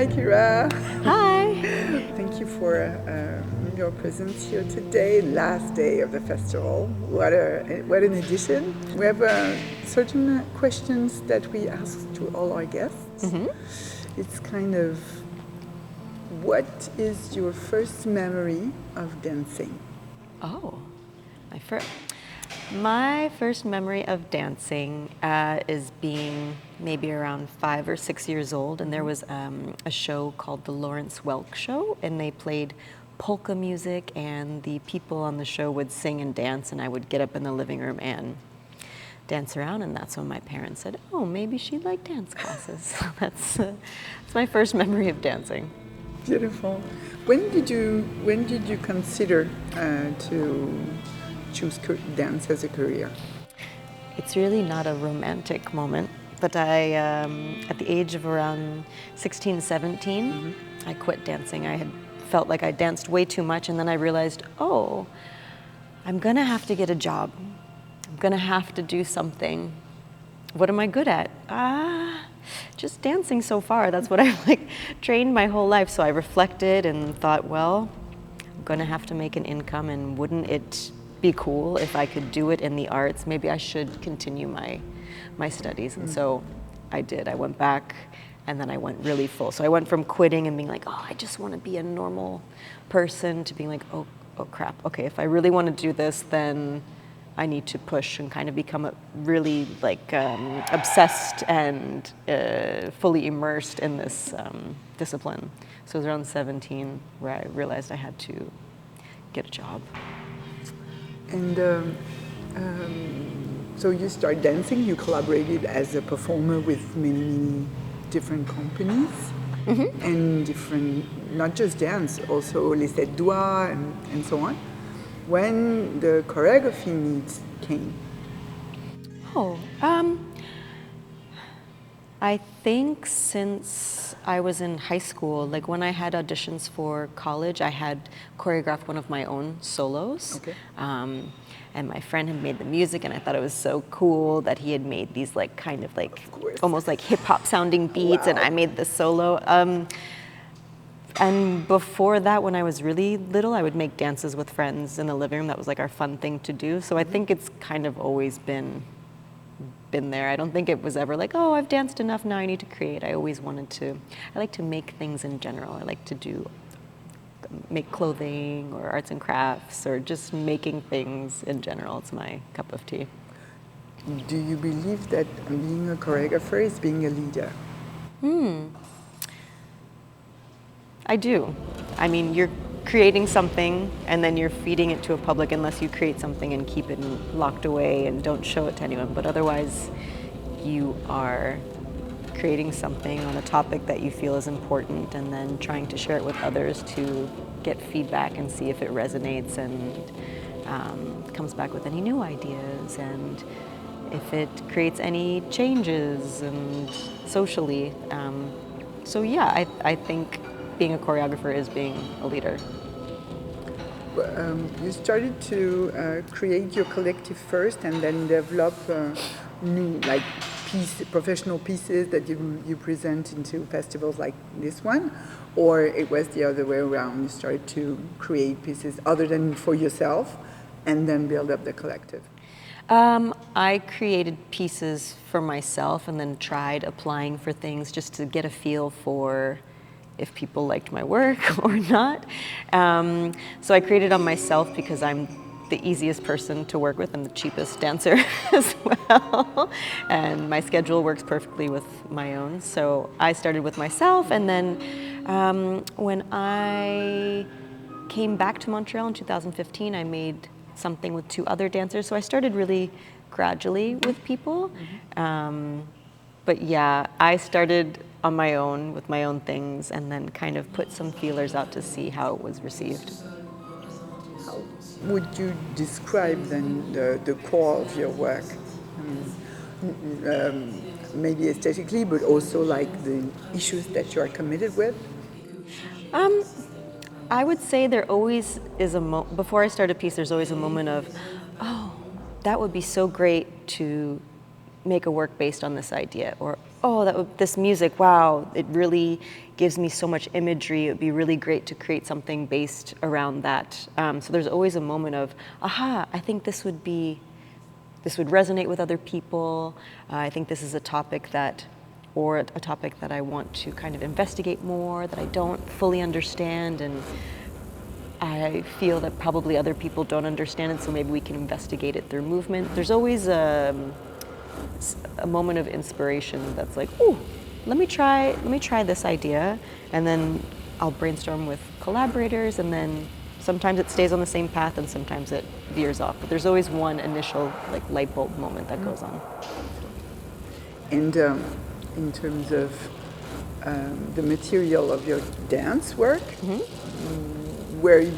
Hi, Kyra. Hi. Thank you for your presence here today, last day of the festival. What an edition. We have certain questions that we ask to all our guests. Mm-hmm. It's kind of, what is your first memory of dancing? Oh, my first memory of dancing is being maybe around 5 or 6 years old, and there was a show called the Lawrence Welk Show, and they played polka music, and the people on the show would sing and dance, and I would get up in the living room and dance around, and that's when my parents said, oh, maybe she'd like dance classes. That's my first memory of dancing. Beautiful. When did you consider to choose dance as a career? It's really not a romantic moment, but I, at the age of around 16, 17, mm-hmm. I quit dancing. I had felt like I danced way too much, and then I realized, oh, I'm gonna have to get a job. I'm gonna have to do something. What am I good at? Just dancing so far. That's what I've trained my whole life. So I reflected and thought, well, I'm gonna have to make an income, and wouldn't it be cool if I could do it in the arts? Maybe I should continue my studies. And so I did. I went back, and then I went really full. So I went from quitting and being like, oh, I just want to be a normal person, to being like, oh crap. Okay, if I really want to do this, then I need to push and kind of become really obsessed and fully immersed in this discipline. So it was around 17 where I realized I had to get a job. And so you started dancing, you collaborated as a performer with many different companies, mm-hmm. and different, not just dance, also les Doigts and so on. When the choreography needs came? I think since I was in high school, when I had auditions for college, I had choreographed one of my own solos. Okay. And my friend had made the music, and I thought it was so cool that he had made these almost like hip hop sounding beats. Wow. And I made the solo. And before that, when I was really little, I would make dances with friends in the living room. That was our fun thing to do. So I think it's kind of always been there. I don't think it was ever oh, I've danced enough, now I need to create. I always I like to make things in general. I like to make clothing or arts and crafts, or just making things in general. It's my cup of tea. Do you believe that being a choreographer is being a leader? I do. I mean, you're creating something and then you're feeding it to a public, unless you create something and keep it locked away and don't show it to anyone. But otherwise, you are creating something on a topic that you feel is important, and then trying to share it with others to get feedback and see if it resonates and comes back with any new ideas, and if it creates any changes and socially. So yeah, I think being a choreographer is being a leader. You started to create your collective first, and then develop new professional pieces that you present into festivals like this one, or it was the other way around? You started to create pieces other than for yourself, and then build up the collective. I created pieces for myself, and then tried applying for things just to get a feel for if people liked my work or not. So I created on myself because I'm the easiest person to work with. I'm the cheapest dancer as well. And my schedule works perfectly with my own. So I started with myself, and then when I came back to Montreal in 2015, I made something with 2 other dancers. So I started really gradually with people. Mm-hmm. But yeah, I started on my own with my own things, and then kind of put some feelers out to see how it was received. How would you describe then the core of your work? Maybe aesthetically, but also the issues that you are committed with? I would say there always is before I start a piece, there's always a moment of, oh, that would be so great to make a work based on this idea, or oh, this music, wow, it really gives me so much imagery. It would be really great to create something based around that. So there's always a moment of, aha, I think this would resonate with other people. I think this is a topic that I want to kind of investigate more, that I don't fully understand, and I feel that probably other people don't understand it, so maybe we can investigate it through movement. There's always a moment of inspiration that's like, ooh, let me try this idea, and then I'll brainstorm with collaborators, and then sometimes it stays on the same path and sometimes it veers off. But there's always one initial like light bulb moment that goes on. And in terms of the material of your dance work, where is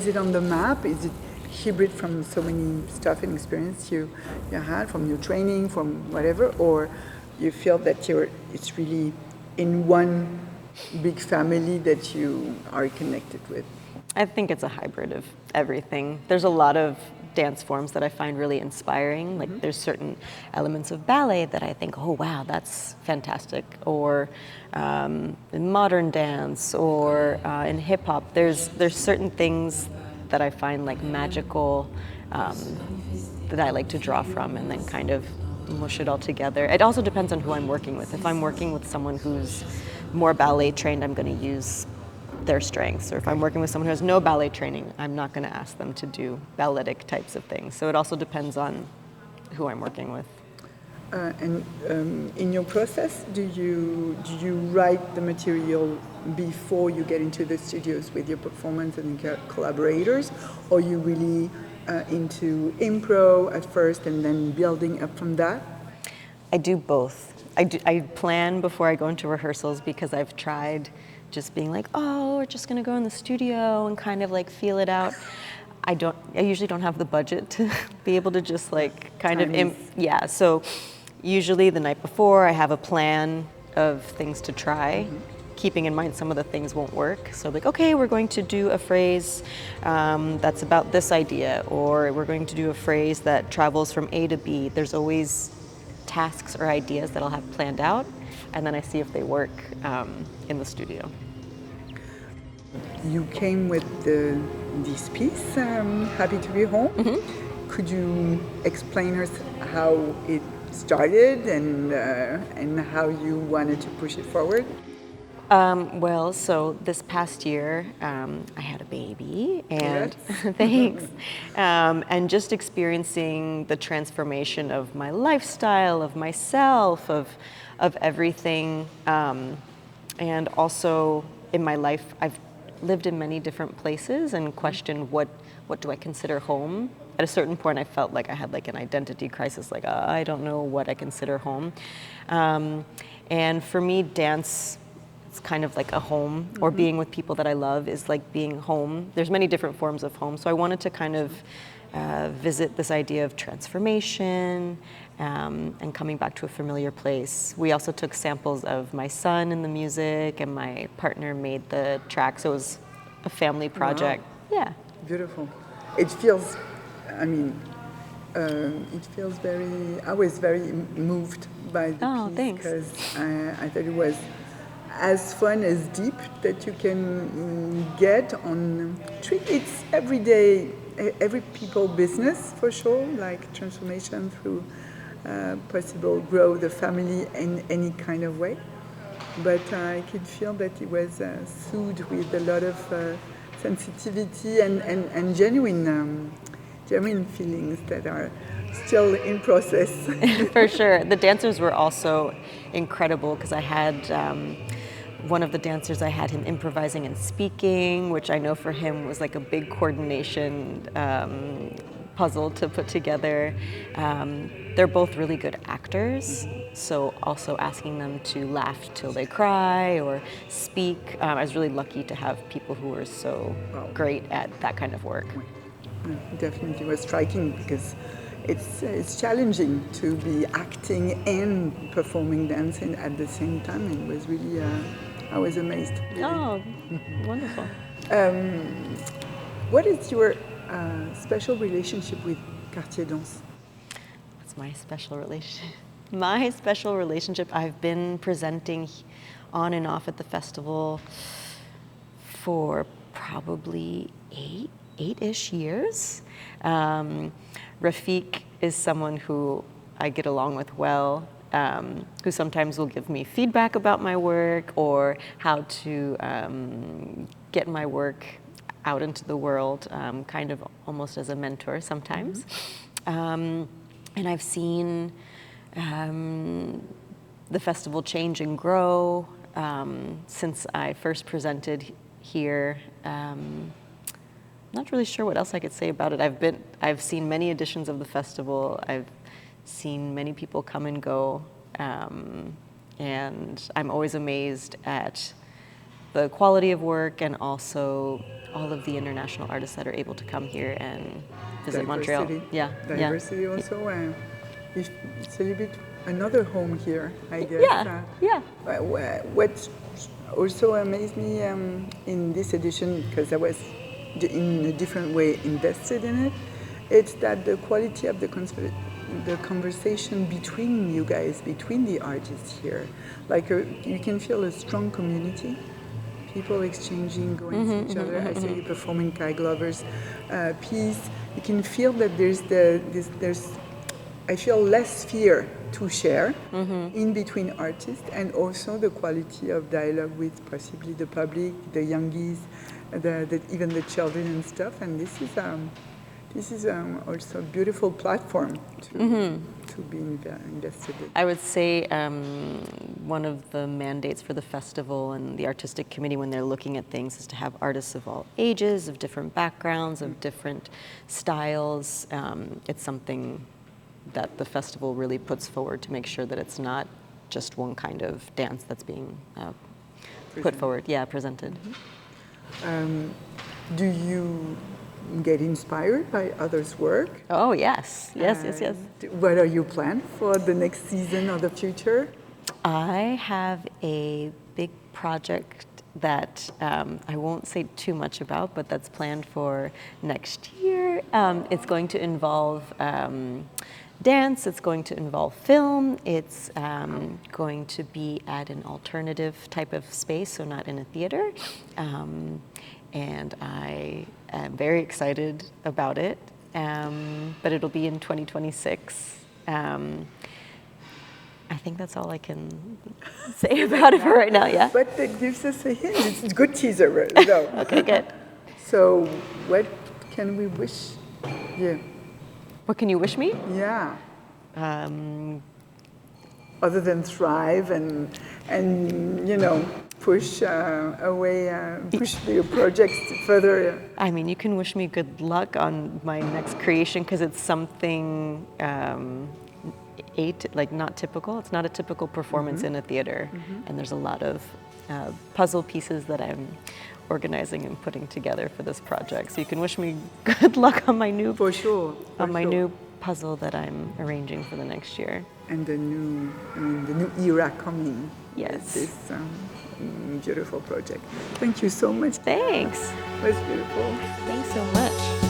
it on the map? Is it hybrid from so many stuff and experience you had from your training, from whatever, or you feel that it's really in one big family that you are connected with? I think it's a hybrid of everything. There's a lot of dance forms that I find really inspiring. Like there's certain elements of ballet that I think, oh wow, that's fantastic. Or in modern dance, or in hip hop, there's certain things that I find like magical, that I like to draw from and then kind of mush it all together. It also depends on who I'm working with. If I'm working with someone who's more ballet trained, I'm going to use their strengths. Or if I'm working with someone who has no ballet training, I'm not going to ask them to do balletic types of things. So it also depends on who I'm working with. And in your process, do you write the material before you get into the studios with your performance and collaborators, or you really into improv at first and then building up from that? I do both. I plan before I go into rehearsals, because I've tried just being like, oh, we're just gonna go in the studio and kind of like feel it out. I usually don't have the budget to be able to just like so usually the night before I have a plan of things to try, keeping in mind some of the things won't work. So like, okay, we're going to do a phrase that's about this idea, or we're going to do a phrase that travels from A to B. There's always tasks or ideas that I'll have planned out, and then I see if they work in the studio. You came with this piece, Happy to Be Home. Could you explain us how it started and how you wanted to push it forward? Well, so this past year, I had a baby, and thanks, and just experiencing the transformation of my lifestyle, of myself, of everything, and also in my life, I've lived in many different places and questioned what do I consider home. At a certain point, I felt like I had like an identity crisis, like I don't know what I consider home, and for me, dance. It's kind of like a home, or being with people that I love is like being home. There's many different forms of home, so I wanted to kind of visit this idea of transformation and coming back to a familiar place. We also took samples of my son in the music, and my partner made the track, so it was a family project. Wow. Yeah. Beautiful. It feels, it feels very, I was very moved by the piece. Thanks. Because I thought it was as fun as deep that you can get on. It's everyday, every people business for sure, like transformation through possible grow the family in any kind of way. But I could feel that it was soothed with a lot of sensitivity and genuine feelings that are still in process. For sure. The dancers were also incredible, because I had one of the dancers, I had him improvising and speaking, which I know for him was like a big coordination puzzle to put together. They're both really good actors, so also asking them to laugh till they cry or speak. I was really lucky to have people who were so great at that kind of work. Definitely was striking, because it's challenging to be acting and performing dancing at the same time. It was really, I was amazed. Really. Oh, wonderful. What is your special relationship with Cartier Danse? That's my special relationship. My special relationship, I've been presenting on and off at the festival for probably eight-ish years. Rafik is someone who I get along with well, who sometimes will give me feedback about my work or how to get my work out into the world, kind of almost as a mentor sometimes. And I've seen the festival change and grow since I first presented here. Not really sure what else I could say about it. I've seen many editions of the festival. I've seen many people come and go, and I'm always amazed at the quality of work and also all of the international artists that are able to come here and visit Montreal. Yeah, diversity also. It's a little bit another home here, I guess. What also amazed me in this edition, because I was in a different way invested in it, it's that the quality of the conversation between you guys, between the artists here, like you can feel a strong community, people exchanging, going to each other. I saw you performing Kai Glover's piece. You can feel that there's I feel less fear to share in between artists, and also the quality of dialogue with possibly the public, the youngies, even the children and stuff. And this is also a beautiful platform to be invested in. I would say one of the mandates for the festival and the artistic committee when they're looking at things is to have artists of all ages, of different backgrounds, of different styles. It's something that the festival really puts forward to make sure that it's not just one kind of dance that's being put forward, presented. Do you get inspired by others' work? Oh, yes. Yes. What are your plans for the next season or the future? I have a big project that I won't say too much about, but that's planned for next year. It's going to involve dance, it's going to involve film, it's going to be at an alternative type of space, so not in a theater. And I am very excited about it, but it'll be in 2026. I think that's all I can say about it for right now, yeah? But that gives us a hint. It's a good teaser, though. Okay, good. So what can we wish you? What can you wish me? Yeah. Other than thrive and push push your projects further. I mean, you can wish me good luck on my next creation because it's something not typical. It's not a typical performance in a theater, and there's a lot of puzzle pieces that I'm organizing and putting together for this project. So you can wish me good luck on my new new puzzle that I'm arranging for the next year. And the new era coming. Yes. This beautiful project. Thank you so much. Thanks. It was beautiful. Thanks so much.